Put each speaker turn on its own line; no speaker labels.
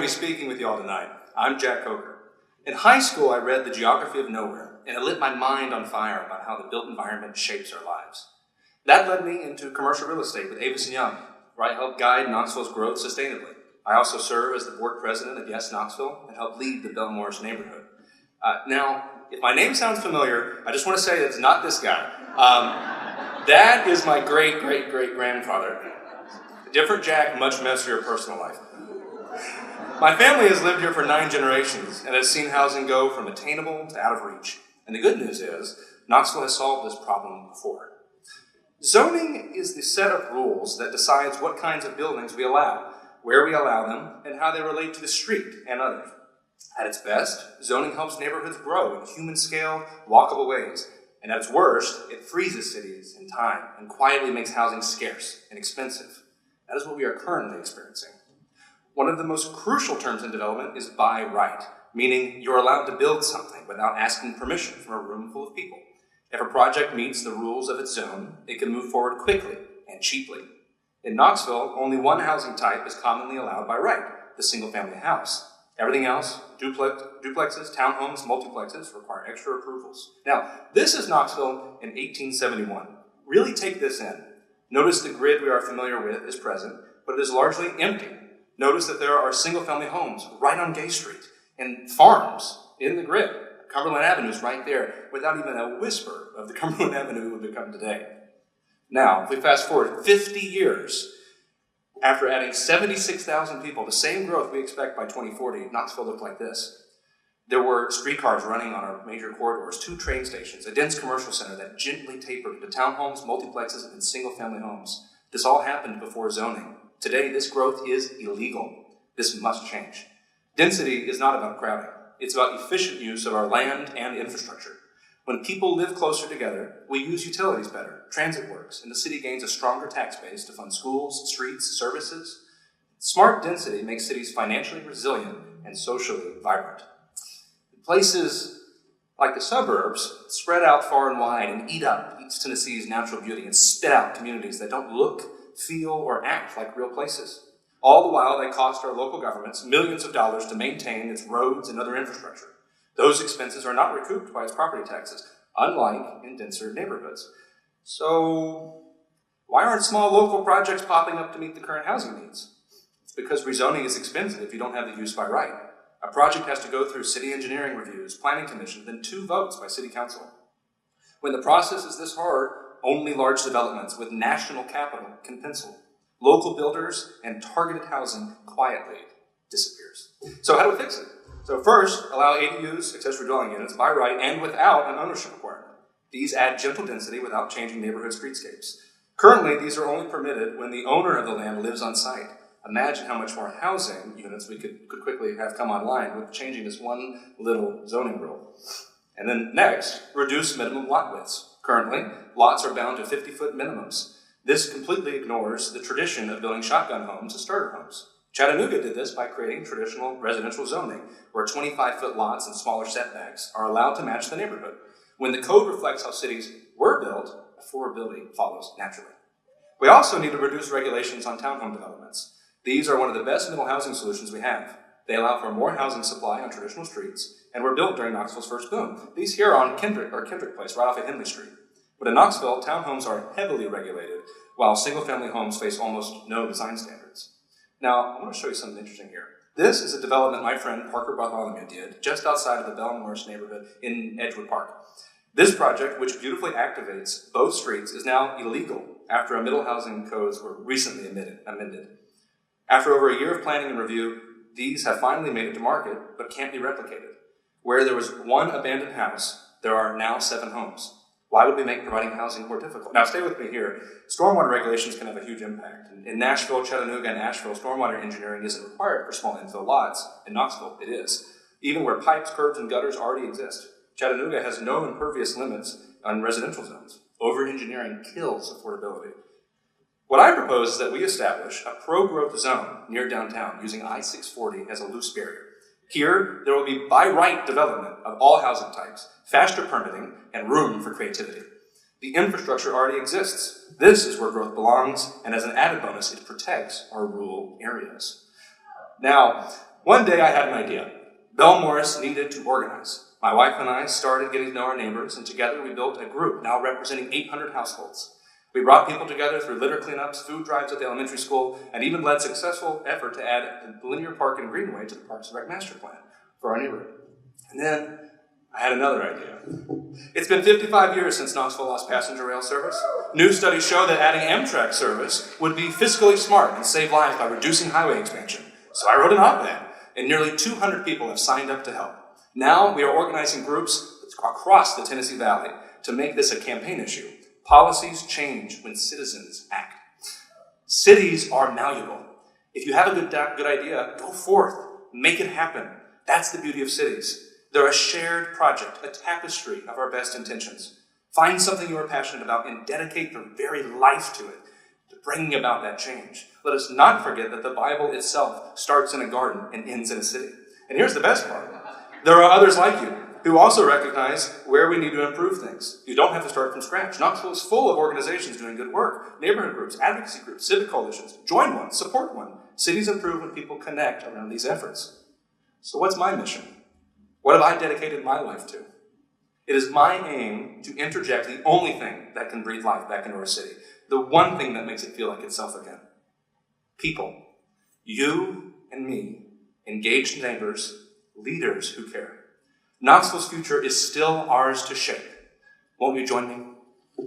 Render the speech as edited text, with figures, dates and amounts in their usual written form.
be speaking with you all tonight. I'm Jack Coker. In high school, I read The Geography of Nowhere, and it lit my mind on fire about how the built environment shapes our lives. That led me into commercial real estate with Avis & Young, where I help guide Knoxville's growth sustainably. I also serve as the board president of Yes Knoxville and help lead the Belmore's neighborhood. Now, if my name sounds familiar, I just want to say that it's not this guy. That is my great-great-great-grandfather. A different Jack, much messier personal life. My family has lived here for 9 generations and has seen housing go from attainable to out of reach. And the good news is, Knoxville has solved this problem before. Zoning is the set of rules that decides what kinds of buildings we allow, where we allow them, and how they relate to the street and others. At its best, zoning helps neighborhoods grow in human-scale, walkable ways. And at its worst, it freezes cities in time and quietly makes housing scarce and expensive. That is what we are currently experiencing. One of the most crucial terms in development is by right, meaning you're allowed to build something without asking permission from a room full of people. If a project meets the rules of its zone, it can move forward quickly and cheaply. In Knoxville, only one housing type is commonly allowed by right, the single-family house. Everything else, duplexes, townhomes, multiplexes, require extra approvals. Now, this is Knoxville in 1871. Really take this in. Notice the grid we are familiar with is present, but it is largely empty. Notice that there are single-family homes right on Gay Street and farms in the grid. Cumberland Avenue is right there, without even a whisper of the Cumberland Avenue would become today. Now, if we fast forward 50 years, after adding 76,000 people, the same growth we expect by 2040, Knoxville looked like this. There were streetcars running on our major corridors, 2 train stations, a dense commercial center that gently tapered to townhomes, multiplexes, and single-family homes. This all happened before zoning. Today, this growth is illegal. This must change. Density is not about crowding. It's about efficient use of our land and infrastructure. When people live closer together, we use utilities better, transit works, and the city gains a stronger tax base to fund schools, streets, services. Smart density makes cities financially resilient and socially vibrant. Places like the suburbs spread out far and wide and eat up East Tennessee's natural beauty and spit out communities that don't look, feel, or act like real places. All the while, they cost our local governments millions of dollars to maintain its roads and other infrastructure. Those expenses are not recouped by its property taxes, unlike in denser neighborhoods. So, why aren't small local projects popping up to meet the current housing needs? It's because rezoning is expensive if you don't have the use by right. A project has to go through city engineering reviews, planning commission, then 2 votes by city council. When the process is this hard, only large developments with national capital can pencil. Local builders and targeted housing quietly disappears. So how do we fix it? So first, allow ADUs, accessory dwelling units, by right and without an ownership requirement. These add gentle density without changing neighborhood streetscapes. Currently, these are only permitted when the owner of the land lives on site. Imagine how much more housing units we could quickly have come online with changing this one little zoning rule. And then next, reduce minimum lot widths. Currently, lots are bound to 50-foot minimums. This completely ignores the tradition of building shotgun homes as starter homes. Chattanooga did this by creating traditional residential zoning, where 25-foot lots and smaller setbacks are allowed to match the neighborhood. When the code reflects how cities were built, affordability follows naturally. We also need to reduce regulations on townhome developments. These are one of the best middle housing solutions we have. They allow for more housing supply on traditional streets, and were built during Knoxville's first boom. These here are on Kendrick Place, right off of Henley Street. But in Knoxville, townhomes are heavily regulated, while single-family homes face almost no design standards. Now, I want to show you something interesting here. This is a development my friend Parker Bartholomew did just outside of the Belmore's neighborhood in Edgewood Park. This project, which beautifully activates both streets, is now illegal after our middle housing codes were recently amended. After over a year of planning and review, these have finally made it to market, but can't be replicated. Where there was 1 abandoned house, there are now 7 homes. Why would we make providing housing more difficult? Now, stay with me here. Stormwater regulations can have a huge impact. In Nashville, Chattanooga, and Asheville, stormwater engineering isn't required for small infill lots. In Knoxville, it is. Even where pipes, curbs, and gutters already exist. Chattanooga has no impervious limits on residential zones. Over-engineering kills affordability. What I propose is that we establish a pro-growth zone near downtown using I-640 as a loose barrier. Here, there will be by right development of all housing types, faster permitting, and room for creativity. The infrastructure already exists. This is where growth belongs, and as an added bonus, it protects our rural areas. Now, One day I had an idea. Belle Morris needed to organize. My wife and I started getting to know our neighbors, and together we built a group now representing 800 households. We brought people together through litter cleanups, food drives at the elementary school, and even led a successful effort to add the linear park and greenway to the Parks and Rec master plan for our neighborhood. And then I had another idea. It's been 55 years since Knoxville lost passenger rail service. New studies show that adding Amtrak service would be fiscally smart and save lives by reducing highway expansion. So I wrote an op-ed, and nearly 200 people have signed up to help. Now we are organizing groups across the Tennessee Valley to make this a campaign issue. Policies change when citizens act. Cities are malleable. If you have a good idea, go forth, make it happen. That's the beauty of cities. They're a shared project, a tapestry of our best intentions. Find something you are passionate about and dedicate your very life to it, to bringing about that change. Let us not forget that the Bible itself starts in a garden and ends in a city. And here's the best part. There are others like you who also recognize where we need to improve things. You don't have to start from scratch. Knoxville is full of organizations doing good work. Neighborhood groups, advocacy groups, civic coalitions. Join one, support one. Cities improve when people connect around these efforts. So what's my mission? What have I dedicated my life to? It is my aim to interject the only thing that can breathe life back into our city. The one thing that makes it feel like itself again. People. You and me. Engaged neighbors. Leaders who care. Knoxville's future is still ours to shape. Won't you join me?